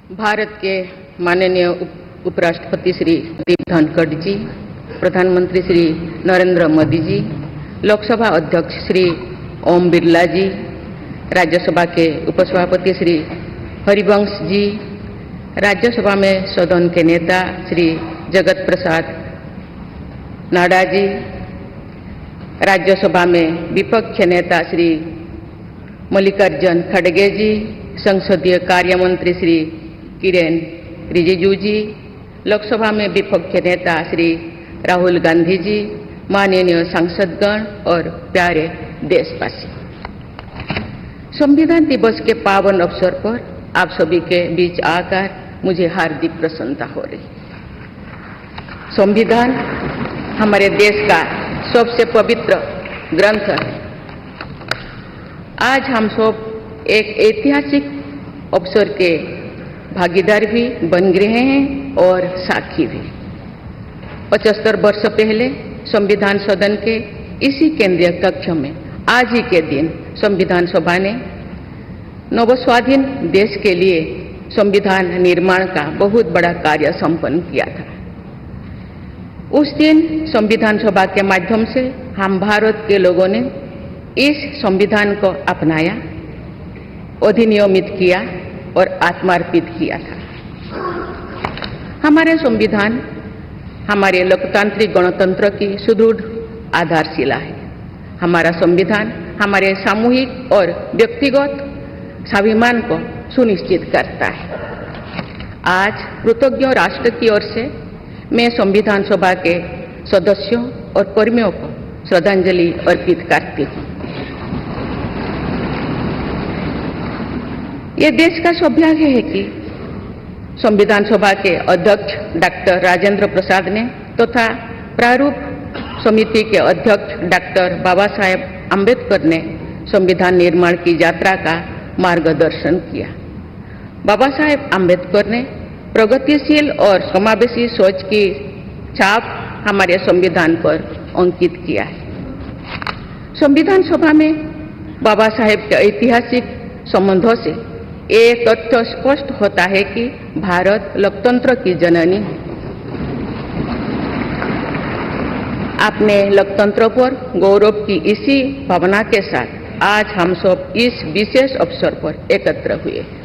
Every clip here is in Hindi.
भारत के माननीय उपराष्ट्रपति श्री जगदीप धनखड़ जी, प्रधानमंत्री श्री नरेंद्र मोदी जी, लोकसभा अध्यक्ष श्री ओम बिरला जी, राज्यसभा के उपसभापति श्री हरिवंश जी, राज्यसभा में सदन के नेता श्री जगत प्रसाद नाडा जी, राज्यसभा में विपक्ष नेता श्री मल्लिकार्जुन खड़गे जी, संसदीय कार्य मंत्री श्री किरेन रिजिजू जी, लोकसभा में विपक्ष नेता श्री राहुल गांधी जी, माननीय सांसदगण और प्यारे देशवासी, संविधान दिवस के पावन अवसर पर आप सभी के बीच आकर मुझे हार्दिक प्रसन्नता हो रही। संविधान हमारे देश का सबसे पवित्र ग्रंथ है। आज हम सब एक ऐतिहासिक अवसर के भागीदार भी बन गए हैं और साक्षी भी। 75 वर्ष पहले संविधान सदन के इसी केंद्रीय कक्ष में आज ही के दिन संविधान सभा ने नवस्वाधीन देश के लिए संविधान निर्माण का बहुत बड़ा कार्य संपन्न किया था। उस दिन संविधान सभा के माध्यम से हम भारत के लोगों ने इस संविधान को अपनाया, अधिनियमित किया और आत्मार्पित किया था। हमारे संविधान हमारे लोकतांत्रिक गणतंत्र की सुदृढ़ आधारशिला है। हमारा संविधान हमारे सामूहिक और व्यक्तिगत स्वाभिमान को सुनिश्चित करता है। आज कृतज्ञ राष्ट्र की ओर से मैं संविधान सभा के सदस्यों और कर्मियों को श्रद्धांजलि अर्पित करती हूँ। ये देश का सौभाग्य है कि संविधान सभा के अध्यक्ष डॉक्टर राजेंद्र प्रसाद ने तथा प्रारूप समिति के अध्यक्ष डॉक्टर बाबा साहेब आम्बेडकर ने संविधान निर्माण की यात्रा का मार्गदर्शन किया। बाबा साहेब आम्बेडकर ने प्रगतिशील और समावेशी सोच की छाप हमारे संविधान पर अंकित किया है। संविधान सभा में बाबा साहेब के ऐतिहासिक संबंधों से ये तथ्य स्पष्ट होता है कि भारत लोकतंत्र की जननी है। अपने लोकतंत्र पर गौरव की इसी भावना के साथ आज हम सब इस विशेष अवसर पर एकत्र हुए हैं।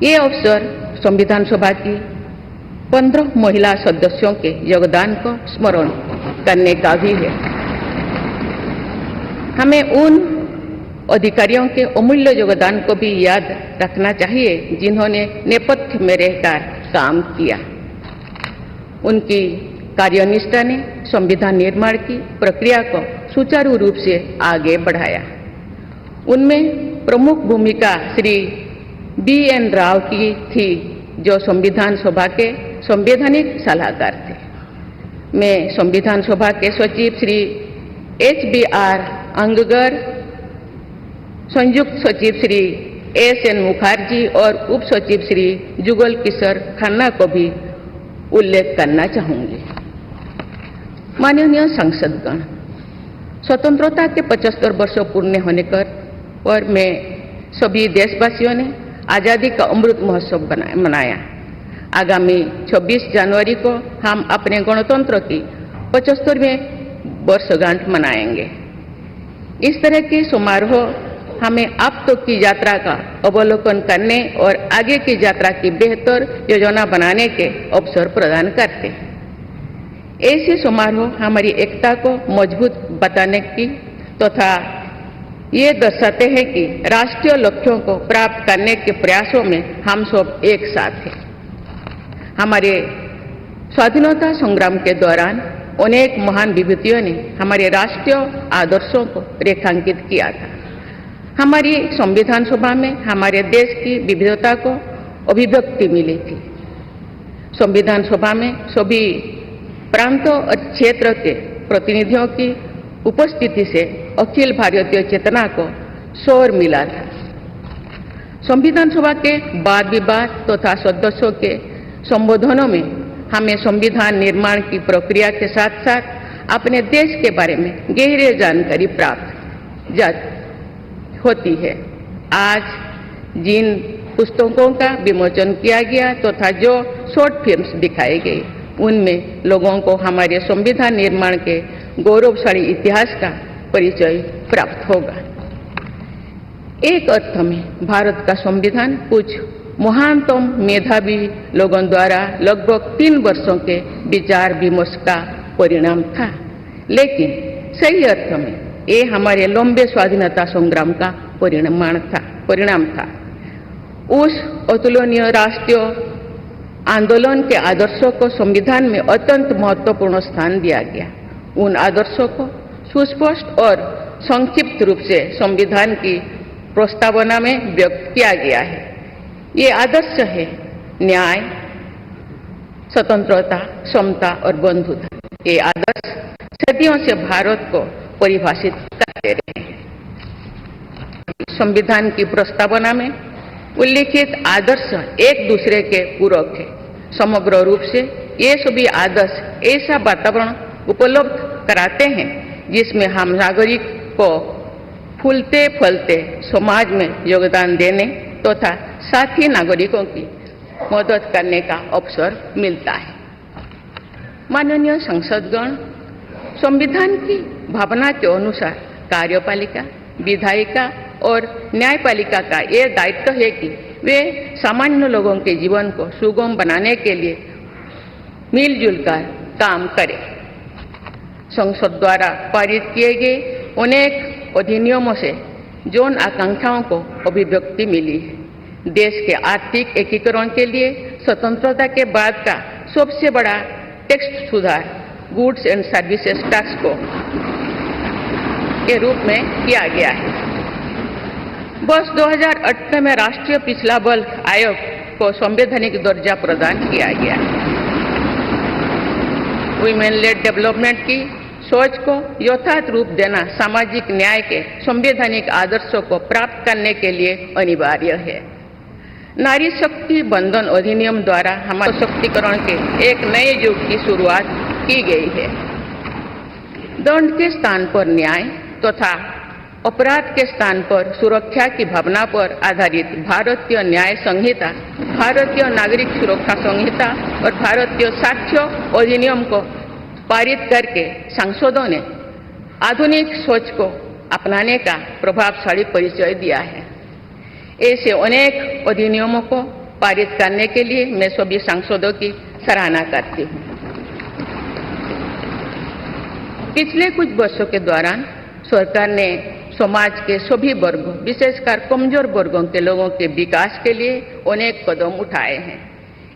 ये अवसर संविधान सभा की 15 महिला सदस्यों के योगदान को स्मरण करने का भी है। हमें उन अधिकारियों के अमूल्य योगदान को भी याद रखना चाहिए जिन्होंने नेपथ्य में रहकर काम किया। उनकी कार्यनिष्ठा ने संविधान निर्माण की प्रक्रिया को सुचारू रूप से आगे बढ़ाया। उनमें प्रमुख भूमिका श्री BN राव की थी, जो संविधान सभा के संवैधानिक सलाहकार थे। मैं संविधान सभा के सचिव श्री HBR अंगगर, संयुक्त सचिव श्री SN मुखर्जी और उप सचिव श्री जुगल किशोर खन्ना को भी उल्लेख करना चाहूंगी। माननीय सांसदगण, स्वतंत्रता के 75 वर्ष पूर्ण होने पर मैं सभी देशवासियों ने आज़ादी का अमृत महोत्सव मनाया। आगामी 26 जनवरी को हम अपने गणतंत्र की 75वें वर्षगांठ मनाएंगे। इस तरह के समारोह हमें अब तक की यात्रा का अवलोकन करने और आगे की यात्रा की बेहतर योजना बनाने के अवसर प्रदान करते हैं। ऐसे समारोह हमारी एकता को मजबूत बताने की तथा ये दर्शाते हैं कि राष्ट्रीय लक्ष्यों को प्राप्त करने के प्रयासों में हम सब एक साथ हैं। हमारे स्वाधीनता संग्राम के दौरान अनेक महान विभूतियों ने हमारे राष्ट्रीय आदर्शों को रेखांकित किया था। हमारी संविधान सभा में हमारे देश की विविधता को अभिव्यक्ति मिली थी। संविधान सभा में सभी प्रांतों और क्षेत्र के प्रतिनिधियों की उपस्थिति से अखिल भारतीय चेतना को शोर मिला था। संविधान सभा के वाद विवाद तथा सदस्यों के संबोधनों में हमें संविधान निर्माण की प्रक्रिया के साथ साथ अपने देश के बारे में गहरी जानकारी प्राप्त होती है। आज जिन पुस्तकों का विमोचन किया गया तथा जो शॉर्ट फिल्म्स दिखाई गई उनमें लोगों को हमारे संविधान निर्माण के गौरवशाली इतिहास का परिचय प्राप्त होगा। एक अर्थ में भारत का संविधान कुछ महानतम मेधावी लोगों द्वारा लगभग 3 वर्षों के विचार विमर्श का परिणाम था, लेकिन सही अर्थ में ये हमारे लंबे स्वाधीनता संग्राम का परिणाम था। उस अतुलनीय राष्ट्रीय आंदोलन के आदर्शों को संविधान में अत्यंत महत्वपूर्ण स्थान दिया गया। उन आदर्शों को सुस्पष्ट और संक्षिप्त रूप से संविधान की प्रस्तावना में व्यक्त किया गया है। ये आदर्श है न्याय, स्वतंत्रता, समता और बंधुता। ये आदर्श सदियों से भारत को परिभाषित करते रहे हैं। संविधान की प्रस्तावना में उल्लिखित आदर्श एक दूसरे के पूरक है। समग्र रूप से ये सभी आदर्श ऐसा वातावरण उपलब्ध कराते हैं जिसमें हम नागरिक को फूलते फलते समाज में योगदान देने तथा साथी नागरिकों की मदद करने का अवसर मिलता है। माननीय संसदगण, संविधान की भावना के अनुसार कार्यपालिका, विधायिका और न्यायपालिका का यह दायित्व है कि वे सामान्य लोगों के जीवन को सुगम बनाने के लिए मिलजुल कर काम करें। संसद द्वारा पारित किए गए अनेक अधिनियमों से जन आकांक्षाओं को अभिव्यक्ति मिली है। देश के आर्थिक एकीकरण के लिए स्वतंत्रता के बाद का सबसे बड़ा टैक्स सुधार गुड्स एंड सर्विसेज टैक्स को के रूप में किया गया है। वर्ष 2008 में राष्ट्रीय पिछड़ा बल्क आयोग को संवैधानिक दर्जा प्रदान किया गया है। वुमेन लेड डेवलपमेंट की सोच को यथार्थ रूप देना सामाजिक न्याय के संवैधानिक आदर्शों को प्राप्त करने के लिए अनिवार्य है। नारी शक्ति बंधन अधिनियम द्वारा हमारे सशक्तिकरण के एक नए युग की शुरुआत की गई है। दंड के स्थान पर न्याय तथा अपराध के स्थान पर सुरक्षा की भावना पर आधारित भारतीय न्याय संहिता, भारतीय नागरिक सुरक्षा संहिता और भारतीय साक्ष्य अधिनियम को पारित करके सांसदों ने आधुनिक सोच को अपनाने का प्रभावशाली परिचय दिया है। ऐसे अनेक अधिनियमों को पारित करने के लिए मैं सभी सांसदों की सराहना करती हूँ। पिछले कुछ वर्षों के दौरान सरकार ने समाज के सभी वर्गों, विशेषकर कमजोर वर्गों के लोगों के विकास के लिए अनेक कदम उठाए हैं।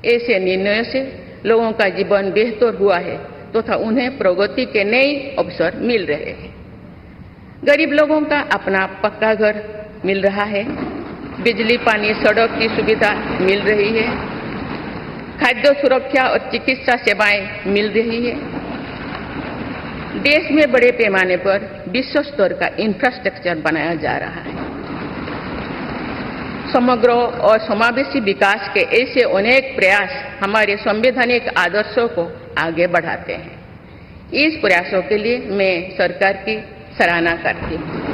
ऐसे निर्णयों से लोगों का जीवन बेहतर हुआ है तथा उन्हें प्रगति के नए अवसर मिल रहे हैं। गरीब लोगों का अपना पक्का घर मिल रहा है, बिजली, पानी, सड़क की सुविधा मिल रही है, खाद्य सुरक्षा और चिकित्सा सेवाएं मिल रही है। देश में बड़े पैमाने पर विश्व स्तर का इंफ्रास्ट्रक्चर बनाया जा रहा है। समग्र और समावेशी विकास के ऐसे अनेक प्रयास हमारे संवैधानिक आदर्शों को आगे बढ़ाते हैं। इस प्रयासों के लिए मैं सरकार की सराहना करती हूँ।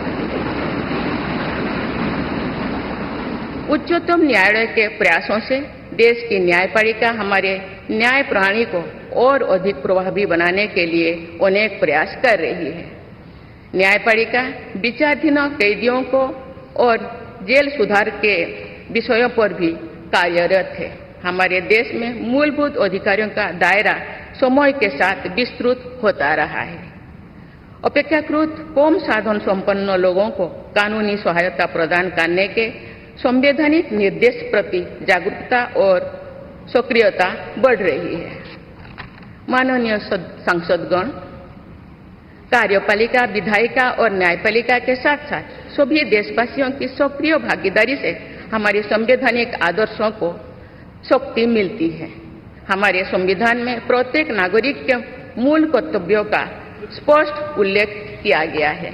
उच्चतम न्यायालय के प्रयासों से देश की न्यायपालिका हमारे न्याय प्रणाली को और अधिक प्रभावी बनाने के लिए अनेक प्रयास कर रही है। न्यायपालिका विचाराधीन कैदियों को और जेल सुधार के विषयों पर भी कार्यरत है। हमारे देश में मूलभूत अधिकारों का दायरा समय के साथ विस्तृत होता रहा है। अपेक्षाकृत कम साधन संपन्न लोगों को कानूनी सहायता प्रदान करने के संवैधानिक निर्देश प्रति जागरूकता और सक्रियता बढ़ रही है। माननीय सांसदगण, कार्यपालिका, विधायिका और न्यायपालिका के साथ साथ सभी देशवासियों की सक्रिय भागीदारी से हमारे संवैधानिक आदर्शों को शक्ति मिलती है। हमारे संविधान में प्रत्येक नागरिक के मूल कर्तव्यों का स्पष्ट उल्लेख किया गया है।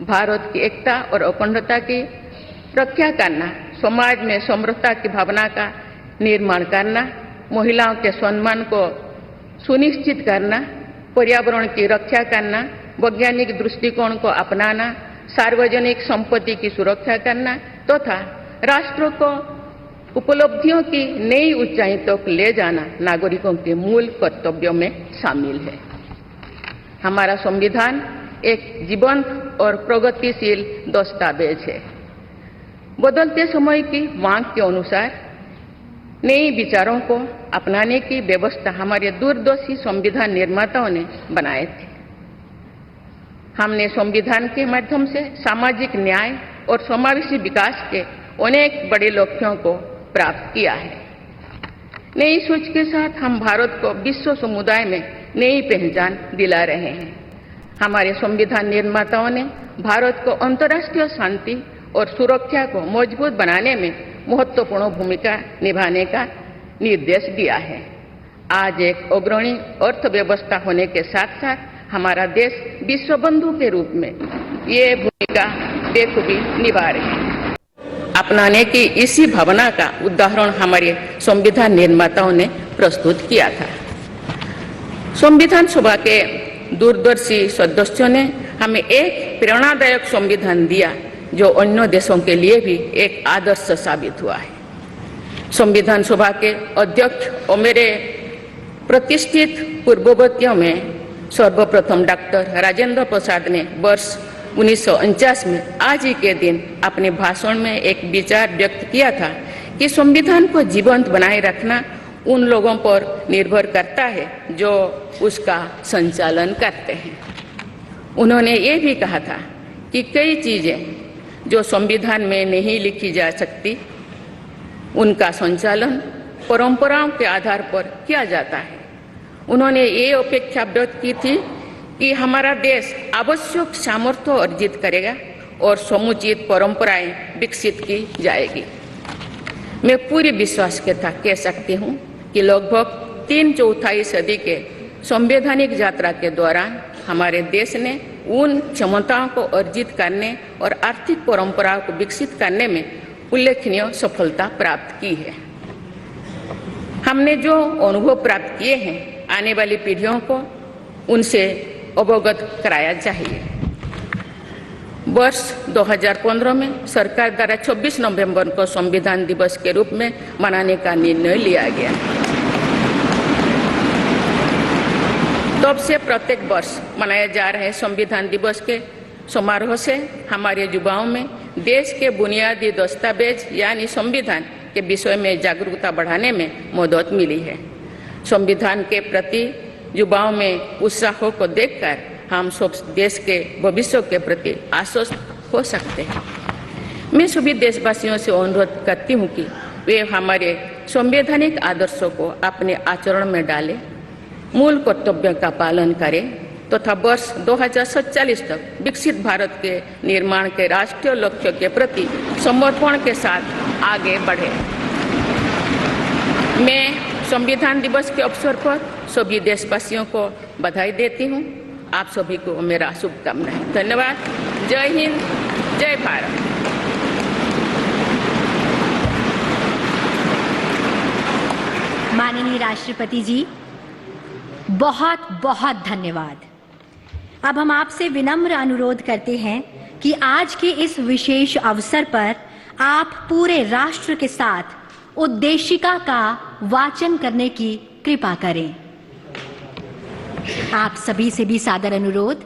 भारत की एकता और अखंडता की रक्षा करना, समाज में समरसता की भावना का निर्माण करना, महिलाओं के सम्मान को सुनिश्चित करना, पर्यावरण की रक्षा करना, वैज्ञानिक दृष्टिकोण को अपनाना, सार्वजनिक संपत्ति की सुरक्षा करना तथा राष्ट्र को उपलब्धियों की नई ऊंचाई तक ले जाना नागरिकों के मूल कर्तव्यों में शामिल है। हमारा संविधान एक जीवंत और प्रगतिशील दस्तावेज है। बदलते समय की मांग के अनुसार नए विचारों को अपनाने की व्यवस्था हमारे दूरदर्शी संविधान निर्माताओं ने बनाए थे। हमने संविधान के माध्यम से सामाजिक न्याय और समावेशी विकास के अनेक बड़े लक्ष्यों को प्राप्त किया है। नई सोच के साथ हम भारत को विश्व समुदाय में नई पहचान दिला रहे हैं। हमारे संविधान निर्माताओं ने भारत को अंतर्राष्ट्रीय शांति और सुरक्षा को मजबूत बनाने में महत्वपूर्ण भूमिका निभाने का निर्देश दिया है। आज एक अग्रणी अर्थव्यवस्था होने के साथ साथ हमारा देश विश्व बंधु के रूप में ये भूमिका बेखूबी निभा रहे हैं। अपनाने की इसी भावना का उदाहरण हमारे संविधान निर्माताओं ने प्रस्तुत किया था। संविधान सभा के दूरदर्शी सदस्यों ने हमें एक प्रेरणादायक संविधान दिया जो अन्य देशों के लिए भी एक आदर्श साबित हुआ है। संविधान सभा के अध्यक्ष और मेरे प्रतिष्ठित पूर्ववर्तियों में सर्वप्रथम डॉक्टर राजेंद्र प्रसाद ने वर्ष 1949 में आज ही के दिन अपने भाषण में एक विचार व्यक्त किया था कि संविधान को जीवंत बनाए रखना उन लोगों पर निर्भर करता है जो उसका संचालन करते हैं। उन्होंने ये भी कहा था कि कई चीजें जो संविधान में नहीं लिखी जा सकती उनका संचालन परंपराओं के आधार पर किया जाता है। उन्होंने ये अपेक्षा व्यक्त की थी कि हमारा देश आवश्यक सामर्थ्य अर्जित करेगा और समुचित परंपराएं विकसित की जाएगी। मैं पूरी विश्वास के साथ कह सकती हूँ कि लगभग 3/4 सदी के संवैधानिक यात्रा के दौरान हमारे देश ने उन क्षमताओं को अर्जित करने और आर्थिक परंपराओं को विकसित करने में उल्लेखनीय सफलता प्राप्त की है। हमने जो अनुभव प्राप्त किए हैं आने वाली पीढ़ियों को उनसे अवगत कराया चाहिए। वर्ष 2015 में सरकार द्वारा 26 नवंबर को संविधान दिवस के रूप में मनाने का निर्णय लिया गया। तब से प्रत्येक वर्ष मनाए जा रहे संविधान दिवस के समारोह से हमारे युवाओं में देश के बुनियादी दस्तावेज यानी संविधान के विषय में जागरूकता बढ़ाने में मदद मिली है। संविधान के प्रति युवाओं में उत्साह को देखकर हम सब देश के भविष्य के प्रति आश्वस्त हो सकते हैं। मैं सभी देशवासियों से अनुरोध करती हूँ कि वे हमारे संवैधानिक आदर्शों को अपने आचरण में डालें, मूल कर्तव्यों का पालन करें तथा वर्ष 2047 तक विकसित भारत के निर्माण के राष्ट्रीय लक्ष्य के प्रति समर्पण के साथ आगे बढ़े। मैं संविधान दिवस के अवसर पर सभी देशवासियों को बधाई देती हूँ। आप सभी को मेरा शुभकामनाएं। धन्यवाद। जय हिंद, जय भारत। माननीय राष्ट्रपति जी, बहुत बहुत धन्यवाद। अब हम आपसे विनम्र अनुरोध करते हैं कि आज के इस विशेष अवसर पर आप पूरे राष्ट्र के साथ उद्देशिका का वाचन करने की कृपा करें। आप सभी से भी सादर अनुरोध।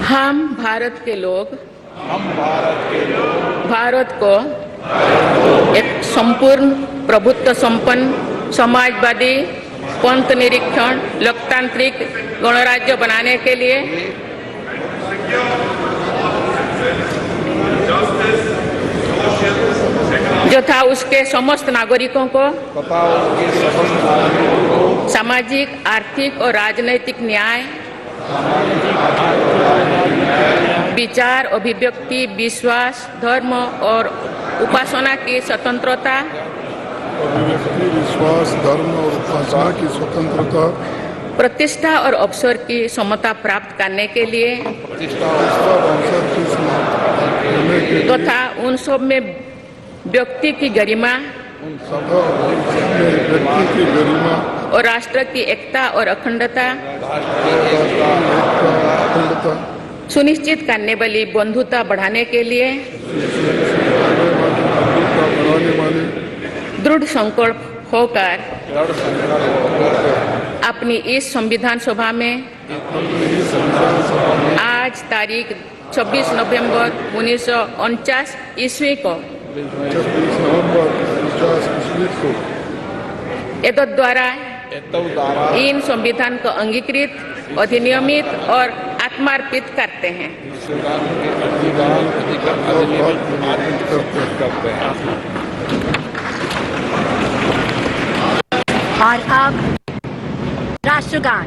हम भारत के लोग भारत को एक संपूर्ण प्रभुत्व संपन्न समाजवादी पंथ निरीक्षण लोकतांत्रिक गणराज्य बनाने के लिए तथा उसके समस्त नागरिकों को सामाजिक, आर्थिक और राजनैतिक न्याय, विचार, अभिव्यक्ति, विश्वास, धर्म और उपासना की स्वतंत्रता, प्रतिष्ठा और अवसर की समता प्राप्त करने के लिए बनाने के लिए तथा उन सब में व्यक्ति की गरिमा उन सब में व्यक्ति की गरिमा और राष्ट्र की एकता और अखंडता अखंडता सुनिश्चित करने वाली बंधुता बढ़ाने के लिए बढ़ाने वाले दृढ़ संकल्प होकर अपनी इस संविधान सभा में आज तारीख 26 नवंबर 1949 ईस्वी को 26 नवंबर 1949 ईस्वी को एतद द्वारा इन संविधान को अंगीकृत अधिनियमित और आत्मार्पित करते हैं। और अब राष्ट्रगान।